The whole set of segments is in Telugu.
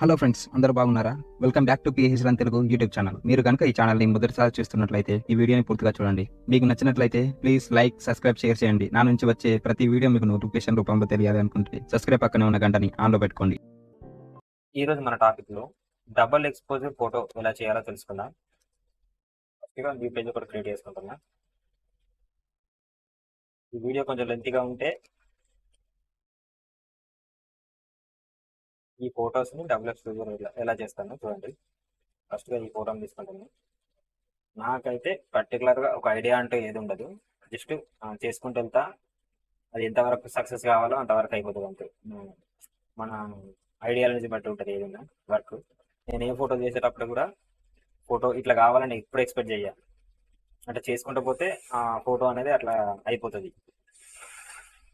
హలో ఫ్రెండ్స్, అందరూ బాగున్నారా? Welcome back to pH run Telugu YouTube channel. మీరు కనుక ఈ ఛానల్ని మొదటిసారి చూస్తున్నట్లయితే ఈ వీడియోని పూర్తిగా చూడండి. మీకు నచ్చినట్లయితే ప్లీజ్ లైక్, సబ్స్క్రైబ్, షేర్ చేయండి. నా నుంచి వచ్చే ప్రతి వీడియో మీకు నోటిఫికేషన్ రూపంలో తెలియాలి అనుకుంటే సబ్స్క్రైబ్ పక్కనే ఉన్న గంటని ఆన్లో పెట్టుకోండి. ఈ రోజు మన టాపిక్ లో డబుల్ ఎక్స్పోజర్ ఫోటో ఎలా చేయాలో తెలుసుకుందాం. ఫస్ట్గా న్యూ పేజ్ ఒకటి క్రియేట్ చేసుకుంటున్నా. ఈ వీడియో కొంచెం లెంతీగా ఉంటే ఈ ఫొటోస్ ని డబుల్ ఎక్స్పోజర్ ఎలా చేస్తానో చూడండి. ఫస్ట్గా ఈ ఫోటోని తీసుకుంటాను. నాకైతే పర్టికులర్ గా ఒక ఐడియా అంటూ ఏది ఉండదు. జస్ట్ చేసుకుంటూ వెళ్తా. అది ఎంతవరకు సక్సెస్ కావాలో అంతవరకు అయిపోతుంది అంతే. మన ఐడియాలజీ బట్టి ఉంటుంది ఏదైనా వర్క్. నేను ఏ ఫోటో చేసేటప్పుడు కూడా ఫోటో ఇట్లా కావాలని ఎప్పుడు ఎక్స్పెక్ట్ చేయాలి. అంటే చేసుకుంటూ పోతే ఆ ఫోటో అనేది అట్లా అయిపోతుంది.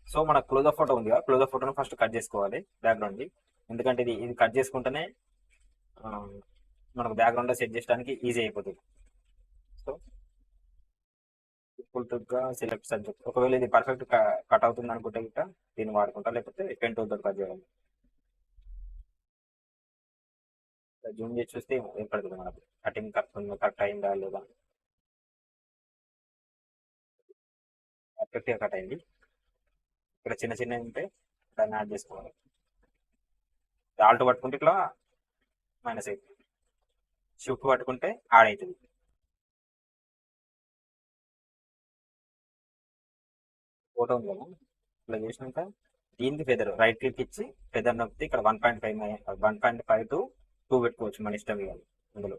సో మన క్లోజ్అప్ ఫోటో ఉంది కదా, క్లోజ్అప్ ఫోటోను ఫస్ట్ కట్ చేసుకోవాలి బ్యాక్గ్రౌండ్. ఎందుకంటే ఇది కట్ చేసుకుంటేనే ఆ, మనకు బ్యాక్గ్రౌండ్ సెట్ చేయడానికి ఈజీ అయిపోతుంది. సో ఫుల్ గా సెలెక్ట్ సబ్జెక్ట్, ఒకవేళ ఇది పర్ఫెక్ట్ కట్ అవుతుంది అనుకుంటే ఇక దీన్ని వాడుకుంటా, లేకపోతే పెన్ టూల్ తోటి కట్ చేయాలి. జూమ్ చేసి చూస్తే ఏం పడుతుంది మనకు కటింగ్ కరెక్ట్ అయిందా లేదా. పర్ఫెక్ట్ గా కట్ అయింది. ఇక్కడ చిన్న చిన్నవి ఉంటే దాన్ని యాడ్ చేసుకోవాలి. ఆల్ట్ పట్టుకుంటే ఇట్లా మైనస్ అవుతుంది, షిఫ్ట్ పట్టుకుంటే యాడ్ అవుతుంది. ఫోటో ఉంది కదా, ఇట్లా చేసినాక దీనికి ఫెదర్ రైట్ క్లిక్ ఇచ్చి ఫెదర్ నొక్కితే ఇక్కడ 1.5 టు 2 పెట్టుకోవచ్చు, మన ఇష్టం ఇవ్వాలి. అందులో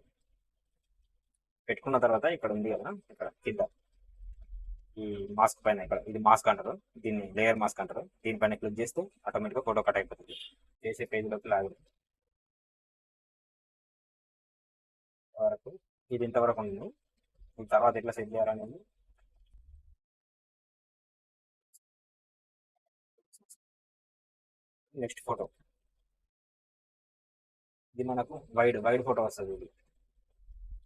పెట్టుకున్న తర్వాత ఇక్కడ ఉంది కదా, ఇక్కడ కింద ఈ మాస్క్ పైన, ఇక్కడ ఇది మాస్క్ అంటారు, దీన్ని లేయర్ మాస్క్ అంటారు. దీనిపైన క్లిక్ చేస్తే ఆటోమేటిక్గా ఫోటో కట్ అయిపోతుంది. చేసే పేజ్లోకి లాగు వరకు ఇది ఇంతవరకు ఉంది. ఈ తర్వాత ఎట్లా సెట్ చేయాలనేది నెక్స్ట్ ఫోటో. ఇది మనకు వైడ్ వైడ్ ఫోటో వస్తుంది ఇది.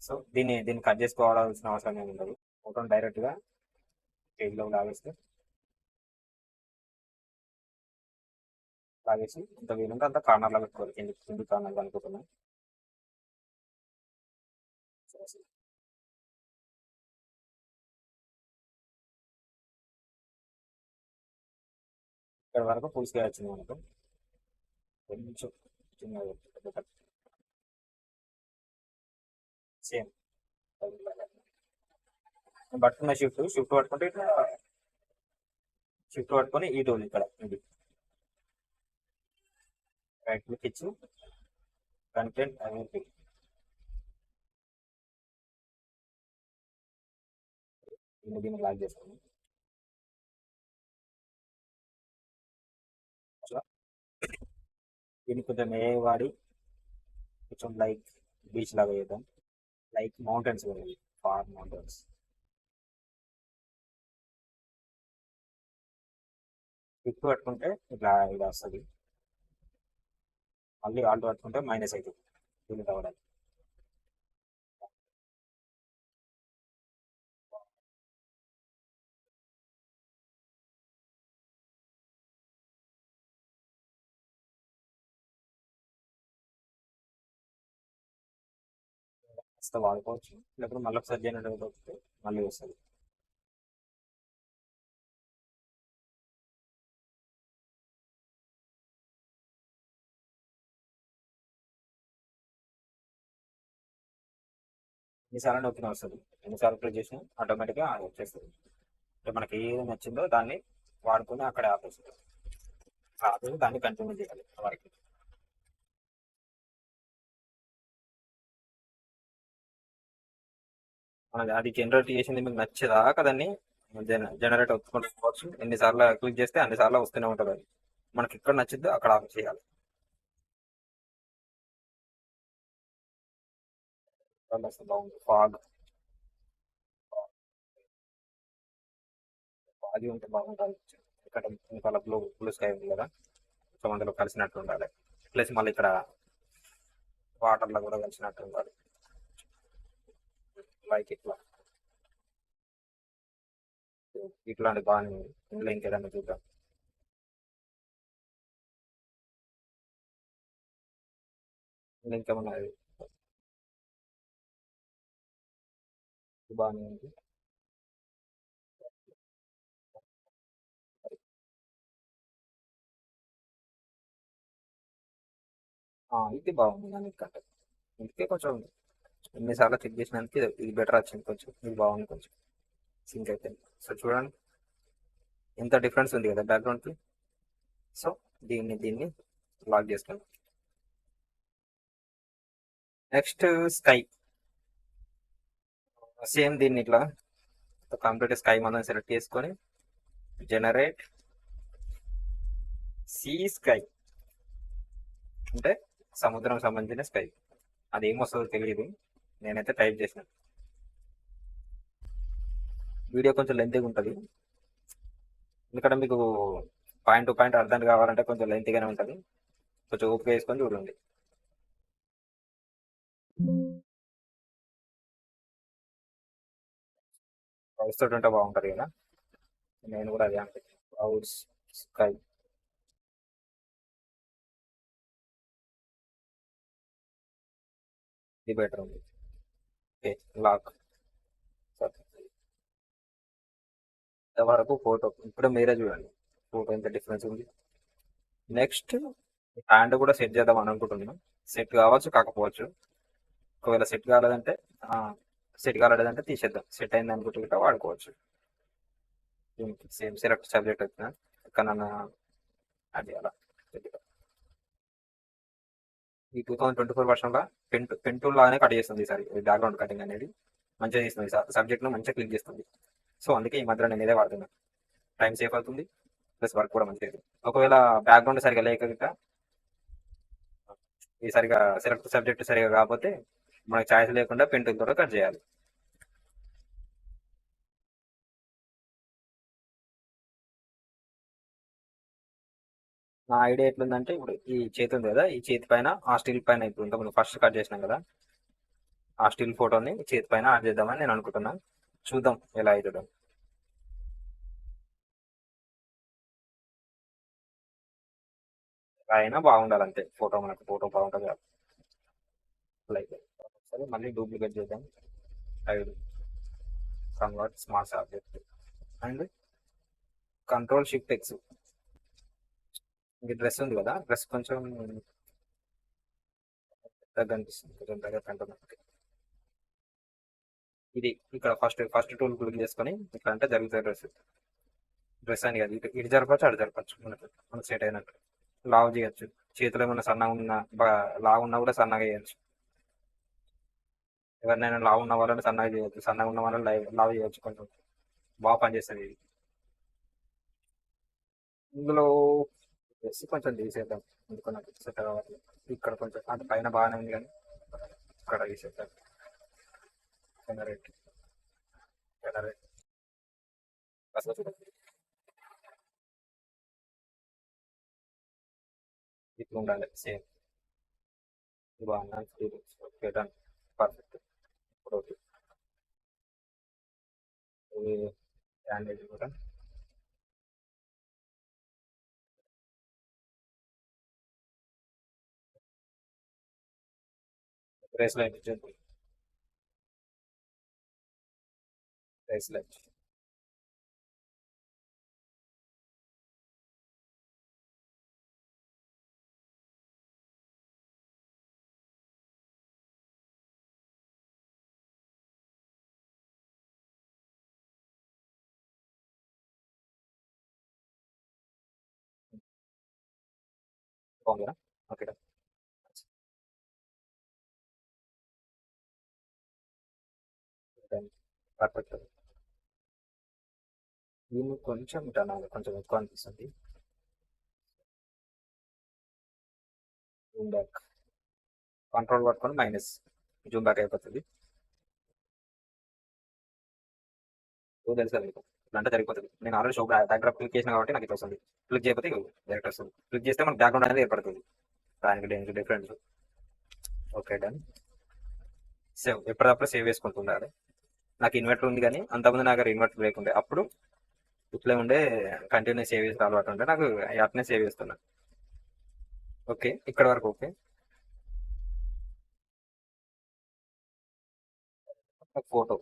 సో దీన్ని కట్ చేసుకోవాల్సిన అవసరం ఏమి ఉండదు. ఫోటోని డైరెక్ట్గా పేజ్లో లాగేసి ఇంత వీలుంటే అంత కార్నర్లో పెట్టుకోవాలి. కింది కార్నర్లో అనుకుంటున్నాను. ఇక్కడ వరకు ఫుల్ స్కేల్ వచ్చింది మనకు. కొంచెం చిన్నగా సేమ్ పట్టుకున్న షిఫ్ట్ పట్టుకుంటే ఇట్లా షిఫ్ట్ పట్టుకొని ఈ టూల్ ఇక్కడ ఇది రైట్ క్లిక్ ఇచ్చి కంటెంట్ అనేది దీన్ని లాక్ చేస్తాను. అట్లా దీన్ని కొంచెం ఏ వాడి కొంచెం లైక్ బీచ్ లాగా చేద్దాం. లైక్ మౌంటైన్స్ కూడా, ఫార్ మౌంటైన్స్. షిఫ్ట్ పట్టుకుంటే ఇట్లా ఇలా వస్తుంది. మళ్ళీ ఆల్ట్ పట్టుకుంటే మైనస్ అవుతుంది డిలీట్ అవ్వడానికి. కాస్త వాడుకోవచ్చు, లేకపోతే మళ్ళీ ఒకసారి జనరేట్ అవుతుంది, మళ్ళీ వస్తుంది. ఎన్నిసార్లు నొక్కిన వస్తుంది, ఎన్నిసార్లు క్లిక్ చేసినా ఆటోమేటిక్గా వచ్చేస్తుంది. అంటే మనకి ఏది నచ్చిందో దాన్ని వాడుకొని అక్కడ ఆపేస్తుంది. ఆపేసి దాన్ని కంటిన్యూ చేయాలి వరకు. మనది అది జనరేట్ చేసింది మీకు నచ్చేదాకా దాన్ని జనరేట్ అవుతుంటూ పోవచ్చు. ఎన్నిసార్లు క్లిక్ చేస్తే అన్నిసార్లు వస్తూనే ఉంటుంది. అది మనకి ఎక్కడ నచ్చిద్దో అక్కడ ఆఫ్ చేయాలి. బాగుంది ఫాగ్. అది ఉంటే బాగుంటుంది. ఇక్కడ ఇంకా బ్లూ బ్లూ స్కై ఉంది కదా, సో అందులో కలిసినట్టు ఉండాలి. ప్లస్ మళ్ళీ ఇక్కడ వాటర్లో కూడా కలిసినట్టు ఉండాలి. లైక్ ఇట్లా ఇట్లాంటి బాగానే ఉంది. ఇందులో ఇంకేదైనా చూద్దాం. ఇంకేమన్నా బాగానే ఉంది. ఇది బాగుంది దానికంటే. ఇందుకే కొంచెం ఎన్నిసార్లు చెక్ చేసినందుకు ఇది బెటర్ వచ్చింది, కొంచెం ఇది బాగుంది, కొంచెం సింక్ అయిపోయింది. సో చూడండి ఎంత డిఫరెన్స్ ఉంది కదా బ్యాక్గ్రౌండ్కి. సో దీన్ని లాక్ చేసుకోండి. Next sky. సేమ్ దీన్ని ఇట్లా కంప్లీట్ స్కై మనం సెలెక్ట్ చేసుకొని జనరేట్ సీ స్కై అంటే సముద్రం సంబంధించిన స్కై. అది ఏమొస్తుందో తెలియదు, నేనైతే టైప్ చేసిన. వీడియో కొంచెం లెంతీగా ఉంటుంది, ఎందుకంటే మీకు పాయింట్ టు పాయింట్ అర్థం కావాలంటే కొంచెం లెంతీగానే ఉంటుంది. కొంచెం ఓపిక వేసుకొని చూడండి. క్లౌడ్స్ తోటి ఉంటే బాగుంటుంది కదా, నేను కూడా అదే అంటే క్లౌడ్స్ స్కై. ఇది బెటర్ ఉంది. Okay, lock. వరకు ఫోటో ఇప్పుడు మీరే చూడండి ఫోటో ఎంత డిఫరెన్స్ ఉంది. నెక్స్ట్ హ్యాండ్ కూడా సెట్ చేద్దాం అని అనుకుంటున్నాను. సెట్ కావచ్చు కాకపోవచ్చు. ఒకవేళ సెట్ కాలేదంటే తీసేద్దాం, సెట్ అయింది అనుకుంటే వాడుకోవచ్చు. సేమ్ సెలెక్ట్ సబ్జెక్ట్ వచ్చిన ఎక్కడన్నా అది అలా. ఈ 2024 వర్షంలో పెన్ టూల్ లాగానే కట్ చేస్తుంది ఈసారి బ్యాక్గ్రౌండ్ కటింగ్ అనేది. మంచిగా చేస్తుంది, సబ్జెక్ట్ను మంచిగా క్లిక్ చేస్తుంది. సో అందుకే ఈ మధ్యలో నేను ఇదే వాడుతున్నాను. టైం సేఫ్ అవుతుంది, ప్లస్ వర్క్ కూడా మంచిగా అవుతుంది. ఒకవేళ బ్యాక్గ్రౌండ్ సరిగా లేక ఈ సరిగా సెలెక్ట్ సబ్జెక్ట్ సరిగా కాకపోతే మనకి ఛాయిస్ లేకుండా పెన్ టూల్ కూడా కట్ చేయాలి. నా ఐడియా ఎట్లుందంటే ఇప్పుడు ఈ చేతి ఉంది కదా, ఈ చేతి పైన ఆ స్టిల్ పైన ఇప్పుడు ఇంతకుముందు ఫస్ట్ కట్ చేసినాం కదా, ఆ స్టిల్ ఫోటోని చేతి పైన యాడ్ చేద్దామని నేను అనుకుంటున్నాను. చూద్దాం ఎలా అవుతుందో. అయినా బాగుండాలి అంతే, ఫోటో మనకు ఫోటో బాగుంటుంది కదా. లైక్ సరే మళ్ళీ డూప్లికేట్ చేద్దాం. ID convert smart object and control shift X. ఇది డ్రెస్ ఉంది కదా, డ్రెస్ కొంచెం పెద్దగా అనిపిస్తుంది, కొంచెం దగ్గర కంటున్నట్టు. ఇది ఇక్కడ ఫస్ట్ టూల్ క్లిక్ చేసుకొని ఇక్కడ అంటే జరుగుతుంది డ్రెస్. డ్రెస్ అని కాదు, ఇటు జరపచ్చు అటు జరపచ్చు, మనకు సెట్ అయినట్టు. లావు చేయొచ్చు, చేతిలో ఏమన్నా సన్నగా ఉన్న లావు ఉన్నా కూడా సన్నగా చేయొచ్చు. ఎవరినైనా లావు ఉన్న వాళ్ళని సన్నగా చేయొచ్చు, సన్నగా ఉన్న వాళ్ళని లావు చేయొచ్చు. కొంచెం బాగా పనిచేస్తుంది ఇది. ఇందులో వేసి కొంచెం తీసేద్దాం, ఎందుకు నాకు సెట్ కావాలి. ఇక్కడ కొంచెం అంటే పైన బాగానే ఉంది కానీ ఇక్కడ తీసేద్దాం. జనరేట్ జనరేట్ ఇట్లా ఉండాలి సేమ్. బాగున్నాను, ఓకే డన్, పర్ఫెక్ట్. ఇప్పుడు ఓకే, బ్యాండేజ్ కూడా బ్రేస్లైట్ ఇచ్చేది. బ్రేస్లైట్ బాగుందా? Okay done, perfect. దీన్ని కొంచెం టనాలి, కొంచెం ఎక్కువ అనిపిస్తుంది. జూమ్ బ్యాక్ కంట్రోల్ పట్టుకొని మైనస్ జూమ్ బ్యాక్ అయిపోతుంది. తెలుసా మీకు ఇట్లా అంటే జరిగిపోతుంది. నేను ఆల్రెడీ షో బ్యాక్గ్రౌండ్ క్లిక్ చేసిన కాబట్టి నాకు ఇట్లా వస్తుంది. క్లిక్ చేయకపోతే డైరెక్ట్ వస్తుంది. క్లిక్ చేస్తే మనకు బ్యాక్గ్రౌండ్ అనేది ఏర్పడుతుంది. దానికి దేనికి డిఫరెన్స్. Okay done. సేవ్ ఎప్పటికప్పుడు సేవ్ చేసుకుంటుండాలి. నాకు ఇన్వర్టర్ ఉంది కానీ అంతకుముందు నాకు ఇన్వర్టర్ లేకుండే, అప్పుడు ఇట్లా ఉండే కంటిన్యూ సేవ్ చేసిన అలవాటు ఉంటే నాకు అట్నే సేవ్ చేస్తున్నా. ఓకే ఇక్కడ వరకు ఓకే. ఒక ఫోటో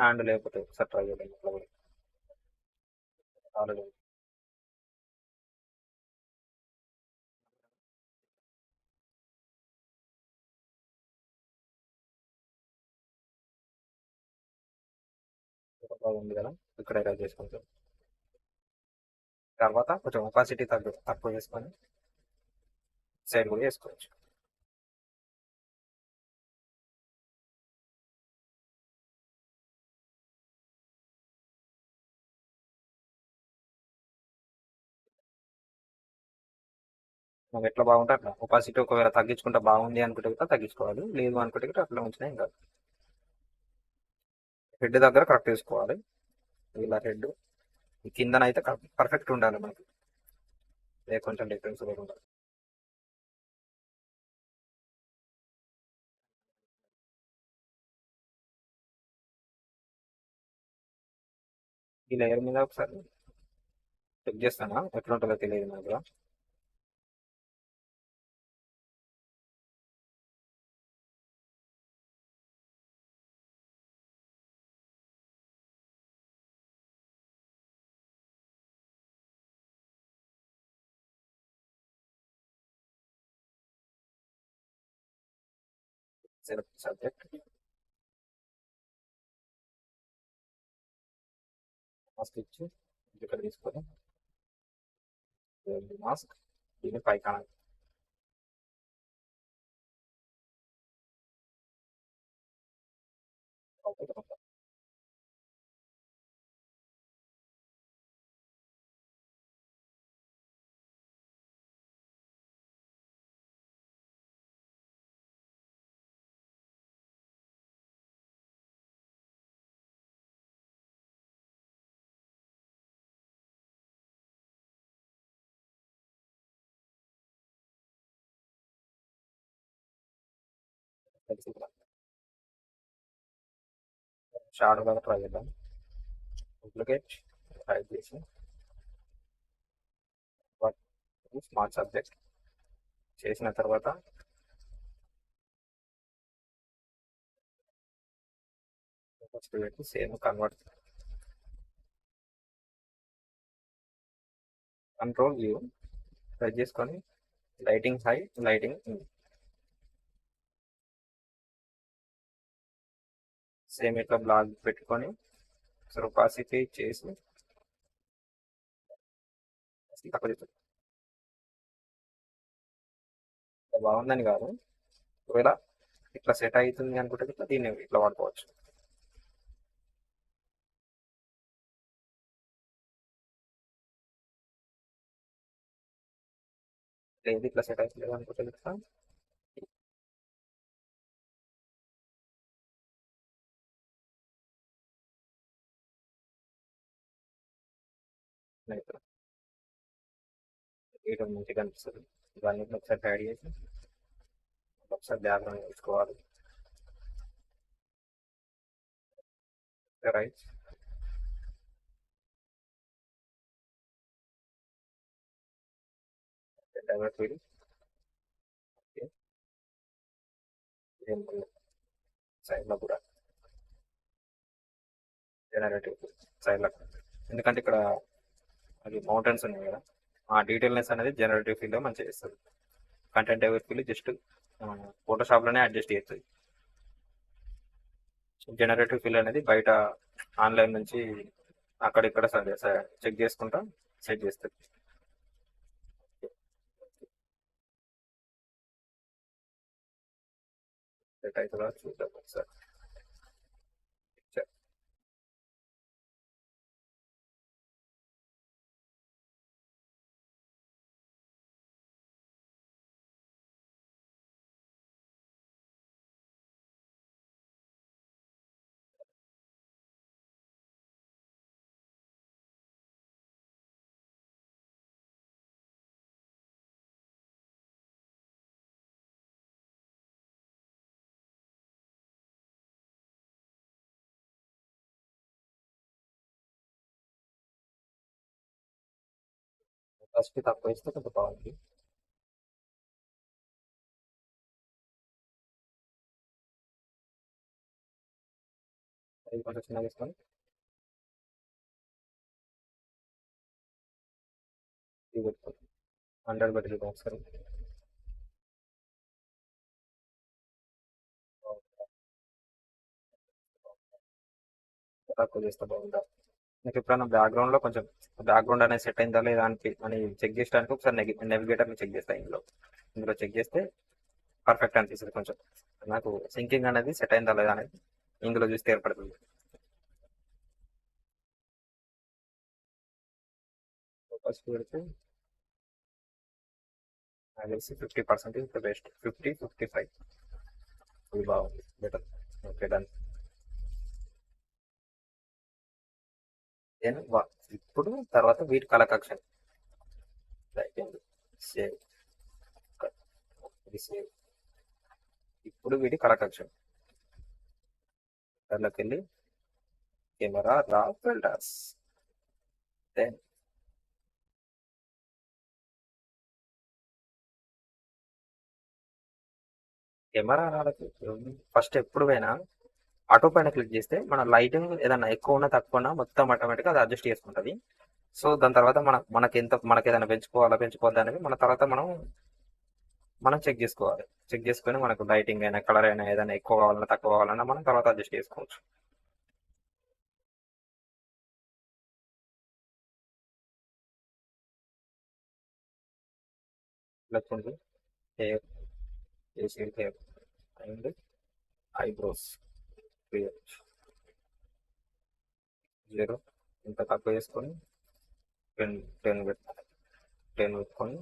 హ్యాండ్ లేకపోతే ఒకసారి ట్రై చేయండి ఇట్లా కూడా ఆల్రెడీ ఉంది కదా, ఇక్కడ ఇలా చేసుకుంటాం. తర్వాత కొంచెం ఒపాసిటీ తక్కువ చేసుకొని సైడ్ కూడా వేసుకోవచ్చు. మనం ఎట్లా బాగుంటే అట్లా ఒపాసిటీ ఒకవేళ తగ్గించుకుంటే బాగుంది అనుకుంటే కూడా తగ్గించుకోవాలి, లేదు అనుకుంటే కూడా అట్లా ఉంచినా ఇంకా హెడ్ దగ్గర కరెక్ట్ వేసుకోవాలి. ఇలా హెడ్ కిందన అయితే పర్ఫెక్ట్ ఉండాలి మనకి, ఏ కొంచెం డిఫరెన్స్ లేకుండా. ఈ లేయర్ మీద ఒకసారి చెక్ చేస్తానా ఎట్లా ఉంటుందో తెలియదు నాకు కూడా. సెలెక్ట్ సబ్జెక్ట్, మాస్క్ ఇచ్చి ఇక్కడ తీసుకొని మాస్క్ దీన్ని పైకి అనాలి. షాడో లాగా ట్రై చేద్దాం. డూప్లికేట్ టైప్ చేసి స్మార్ట్ సబ్జెక్ట్ చేసిన తర్వాత ఫస్ట్ పెట్టి same convert control view press చేసుకొని లైటింగ్ హై లైటింగ్ సేమ్ ఇట్లా బ్లాక్ పెట్టుకొని ఒపాసిటీ చేసి తక్కువ చేస్తుంది. బాగుందని కాదు, ఒకవేళ ఇట్లా సెట్ అవుతుంది అనుకుంటే ఇట్లా దీన్ని ఇట్లా వాడుకోవచ్చు. లేదు ఇట్లా సెట్ అవుతుంది అనుకుంటే ఇట్లా ఇట్లా వేయడం మంచిగా అనిపిస్తుంది. ఇవన్నీ ఒకసారి యాడ్ చేసి ఒకసారి బ్యాక్గ్రౌండ్ వేసుకోవాలి. రైట్ డైవర్ట్ వీల్ సైడ్లో కూడా జనరేటివ్ సైడ్లో, ఎందుకంటే ఇక్కడ అది మౌంటైన్స్ ఉన్నాయి కదా, ఆ డీటెయిల్నెస్ అనేది జనరేటివ్ ఫీల్డ్లో మంచిగా ఇస్తుంది. కంటెంట్ డైవర్ట్ ఫీల్డ్ జస్ట్ ఫోటోషాప్లోనే అడ్జస్ట్ చేస్తుంది. జనరేటివ్ ఫీల్డ్ అనేది బయట ఆన్లైన్ నుంచి అక్కడిక్కడ చెక్ చేసుకుంటా సెట్ చేస్తుంది. సెట్ అవుతుందా చూద్దాం ఒకసారి. ఫస్ట్ తక్కువ ఇస్తే కొంచెం బాగుంది. ఇది కొంచెం చిన్నగా వేసుకొని ఇది పెట్టుకోండి. 100 పెట్టి చూద్దాం ఒకసారి. తక్కువ చేస్తే బాగుందా? నాకు ఎప్పుడైనా బ్యాక్గ్రౌండ్లో కొంచెం బ్యాక్గ్రౌండ్ అనేది సెట్ అయిందా లేదా అని చెక్ చేయడానికి ఒకసారి నెవిగేటర్ని చెక్ చేస్తాను. ఇందులో చెక్ చేస్తే పర్ఫెక్ట్ అనిపిస్తుంది. కొంచెం నాకు సింకింగ్ అనేది సెట్ అయిందా లేదా అనేది ఇందులో చూస్తే ఏర్పడుతుంది. ఫస్ట్ పెడితే నాకు తెలిసి 50% ఇస్ ద బెస్ట్. 55 ఇది బాగుంది, బెటర్. Okay, done. నేను ఇప్పుడు తర్వాత వీటి కలర్ కరెక్షన్ సేవ్, ఇది సేవ్. ఇప్పుడు వీటి కలర్ కరెక్షన్ దాంట్లోకి వెళ్ళి కెమెరా రా ఫిల్టర్స్, దెన్ కెమెరా రాలకి ఫస్ట్ ఎప్పుడు పోయినా ఆటో పైన క్లిక్ చేస్తే మన లైటింగ్ ఏదైనా ఎక్కువ ఉన్నా తక్కువ ఉన్నా మొత్తం ఆటోమేటిక్గా అది అడ్జస్ట్ చేసుకుంటుంది. సో దాని తర్వాత మనకి ఏదైనా పెంచుకోవద్దా అనేది మన తర్వాత మనం చెక్ చేసుకోవాలి. చెక్ చేసుకొని మనకు లైటింగ్ అయినా కలర్ అయినా ఏదైనా ఎక్కువ కావాలన్నా తక్కువ కావాలన్నా మనం తర్వాత అడ్జస్ట్ చేసుకోవచ్చు. వచ్చింది hair, facial hair and eyebrows create 0 ఇంత తక్కువ చేసుకొని 10 10 పెట్టుకొని 10 పెట్టుకొని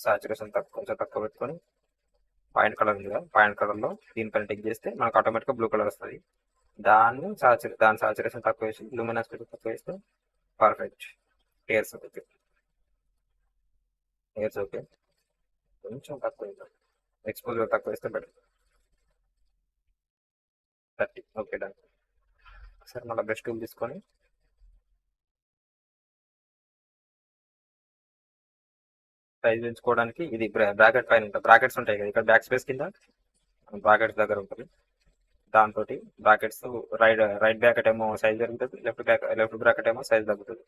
సాచురేషన్ కొంచెం తక్కువ పెట్టుకొని పాయింట్ కలర్ ఉంది కదా, పాయింట్ కలర్లో దీనిపైన టిక్ చేస్తే మనకు ఆటోమేటిక్గా బ్లూ కలర్ వస్తుంది. దాని సాచురేషన్ తక్కువ వేసి లూమినాసిటీ తక్కువ వేస్తే perfect. Hairs okay, hairs okay. కొంచెం తక్కువ వేద్దాం, ఎక్స్పోజర్ తక్కువ వేస్తే బెటర్. 30 okay, done. సరే, మళ్ళీ బ్రష్ టూల్ తీసుకొని సైజ్ పెంచుకోవడానికి ఇది బ్రాకెట్ పైన ఉంటుంది, బ్రాకెట్స్ ఉంటాయి కదా ఇక్కడ బ్యాక్ స్పేస్ కింద బ్రాకెట్స్ దగ్గర ఉంటుంది. దాంతో బ్రాకెట్స్ రైట్ బ్రాకెట్ ఏమో సైజ్ పెరుగుతుంది, లెఫ్ట్ బ్రాకెట్ ఏమో సైజ్ తగ్గుతుంది.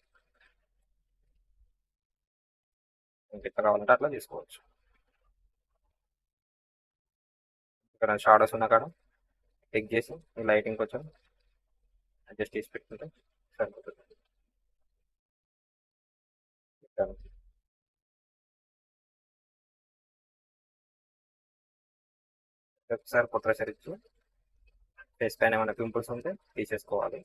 మీకు ఎట్లా కావాలంటే అట్లా తీసుకోవచ్చు. ఇక్కడ షాడోస్ ఉన్న కాడ టిక్ చేసి ఈ లైటింగ్ కొంచెం అడ్జస్ట్ చేసి పెట్టుకుంటే సరిపోతుంది. ఇక్కడ ఒకసారి కొత్త సరిచ్చు ఫేస్ పైన ఏమైనా పింపుల్స్ ఉంటే తీసేసుకోవాలి.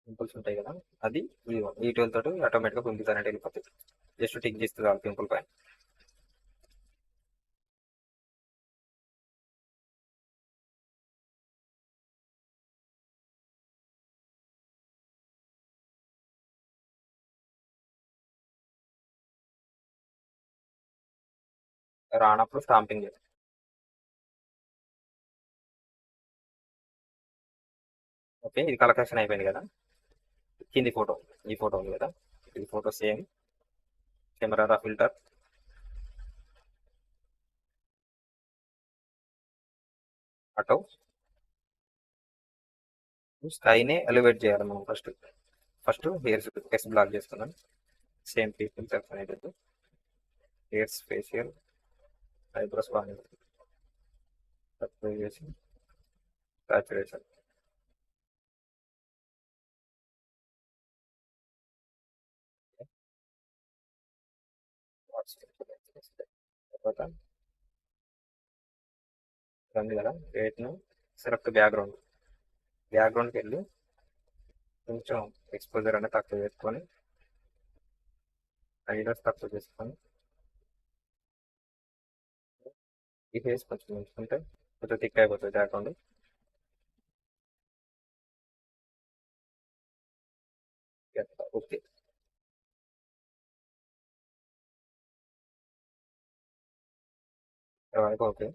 పింపుల్స్ ఉంటాయి కదా, అది ఈ టూల్ తోటి ఆటోమేటిక్గా పింపుల్స్ అనేది వెళ్ళిపోతుంది. జస్ట్ టిక్ చేస్తుంది ఆ పింపుల్ పైన. రానప్పుడు స్టాంపింగ్ చేయాలి. ఓకే, ఇది కలెక్షన్ అయిపోయింది కదా. కింది ఫోటో, ఈ ఫోటో ఉంది కదా, ఈ photo same camera filter auto స్కైని ఎలివేట్ చేయాలి మనం. ఫస్ట్ హెయిర్స్ బ్లాక్ చేసుకున్నాం. సేమ్ పీపుల్ సెలెక్షన్ అయితే హెయిర్స్, ఫేషియల్, ఐబ్రోస్ బాగా తక్కువ చేసి సాచురేషన్ తర్వాత ఉంది కదా రేట్ను సెలెక్ట్ బ్యాక్గ్రౌండ్కి వెళ్ళి కొంచెం ఎక్స్పోజర్ అనేది తక్కువ చేసుకొని ఐడర్స్ తక్కువ చేసుకొని ఈ ఫేస్ కొంచెం ఉంచుకుంటే కొంచెం థిక్ అయిపోతుంది బ్యాక్గ్రౌండ్. Okay, okay.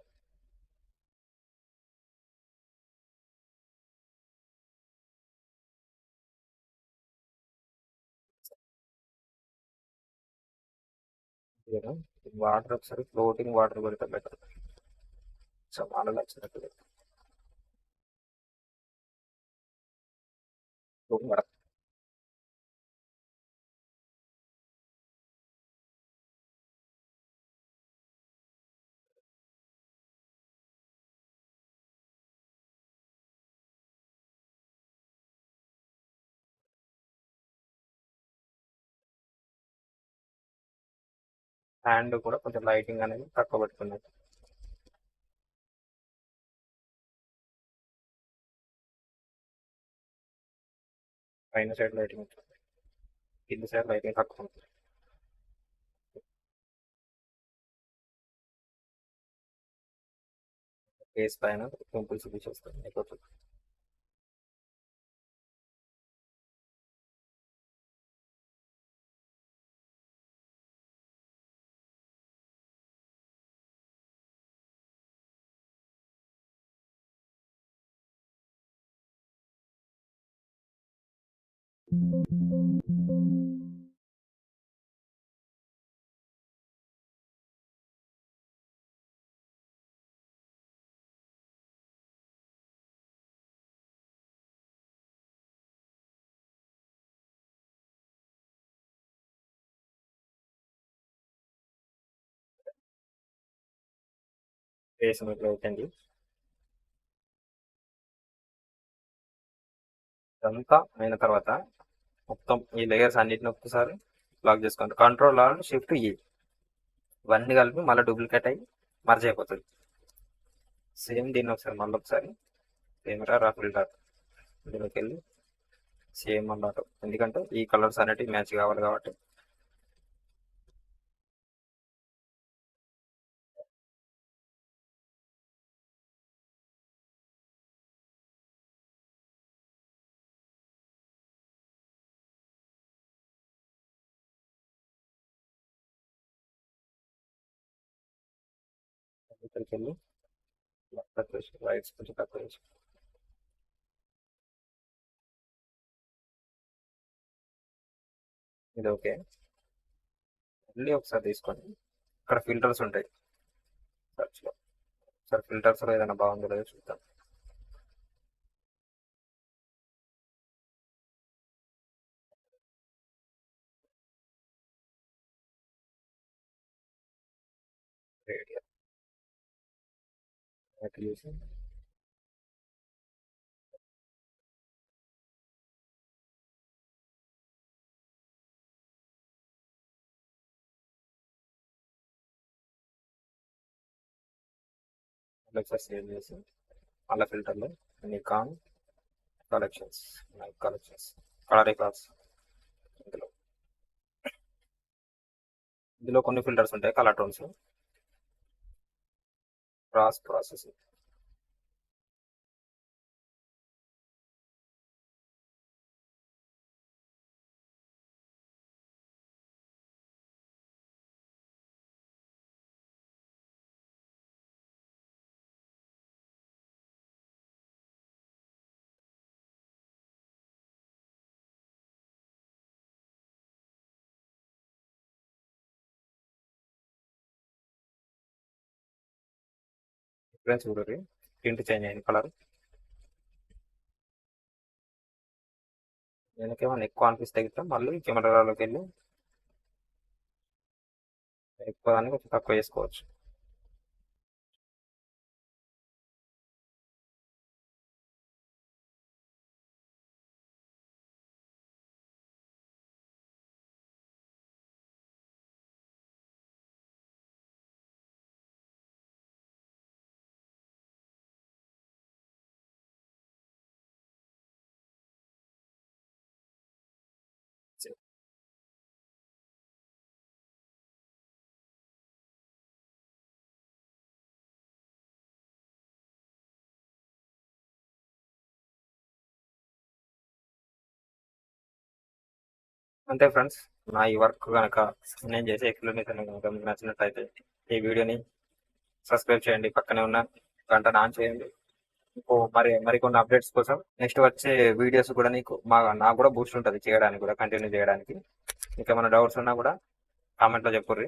వాటర్ ఒకసారి ఫ్లోటింగ్ వాటర్ పెడితే బెటర్. సో మాలో వచ్చినట్టు హ్యాండ్ కూడా కొంచెం లైటింగ్ అనేది తక్కువ పెట్టుకున్నాను. పైన సైడ్ లైటింగ్ ఉంటుంది, కింద సైడ్ లైటింగ్ తక్కువ ఉంటుంది. ఫేస్ పైన పింపుల్స్ చూపిస్తుంది అయిపోతుంది. ఫేస్ ఇట్లా అవుతుంది. ఇదంతా అయిన తర్వాత మొత్తం ఈ లేయర్స్ అన్నిటిని ఒక్కసారి లాక్ చేసుకోండి. కంట్రోల్ ఆన్ షిఫ్ట్ ఈ ఇవన్నీ కలిపి మళ్ళీ డూప్లికేట్ అయ్యి మర్జ్ అయిపోతుంది. సేమ్ దీన్ని ఒకసారి మళ్ళీ ఒకసారి కెమెరా రా ఫిల్టర్ దీనికి వెళ్ళి సేమ్ అన్నట్టు, ఎందుకంటే ఈ కలర్స్ అనేటివి మ్యాచ్ కావాలి కాబట్టి. ఇక్కడికి వెళ్ళి తక్కువ లైట్స్ కొంచెం తక్కువ చేసి ఇది ఓకే. మళ్ళీ ఒకసారి తీసుకోండి, ఇక్కడ ఫిల్టర్స్ ఉంటాయి సర్చ్లో. ఒకసారి ఫిల్టర్స్లో ఏదైనా బాగుందో లేదో చూద్దాం. రేడియో చూసి మళ్ళీ ఒకసారి సేవ్ చేసి మళ్ళీ ఫిల్టర్లో నికాన్ కలెక్షన్స్ కలర్ క్లాస్ ఇందులో ఇందులో కొన్ని ఫిల్టర్స్ ఉంటాయి, కలర్ టోన్స్, ప్రాసెసింగ్. డిఫరెన్స్ చూడండి, టింట్ చేంజ్ అయింది కలర్. నేనకేమన్నా ఎక్కువ అనిపిస్తే గిట్ట మళ్ళీ కెమెరాలోకి వెళ్ళి ఎక్కువ దాన్ని కొంచెం తక్కువ చేసుకోవచ్చు. అంతే ఫ్రెండ్స్, నా ఈ వర్క్ కనుక నేను చేసే ఎక్స్ప్లెనేషన్ కనుక మీకు నచ్చినట్లయితే ఈ వీడియోని సబ్స్క్రైబ్ చేయండి, పక్కనే ఉన్న గంట ఆన్ చేయండి. ఇంకో మరికొన్ని అప్డేట్స్ కోసం నెక్స్ట్ వచ్చే వీడియోస్ కూడా నాకు కూడా బూస్ట్ ఉంటుంది చేయడానికి, కూడా కంటిన్యూ చేయడానికి. మీకు ఏమైనా డౌట్స్ ఉన్నా కూడా కామెంట్లో చెప్పుర్రి.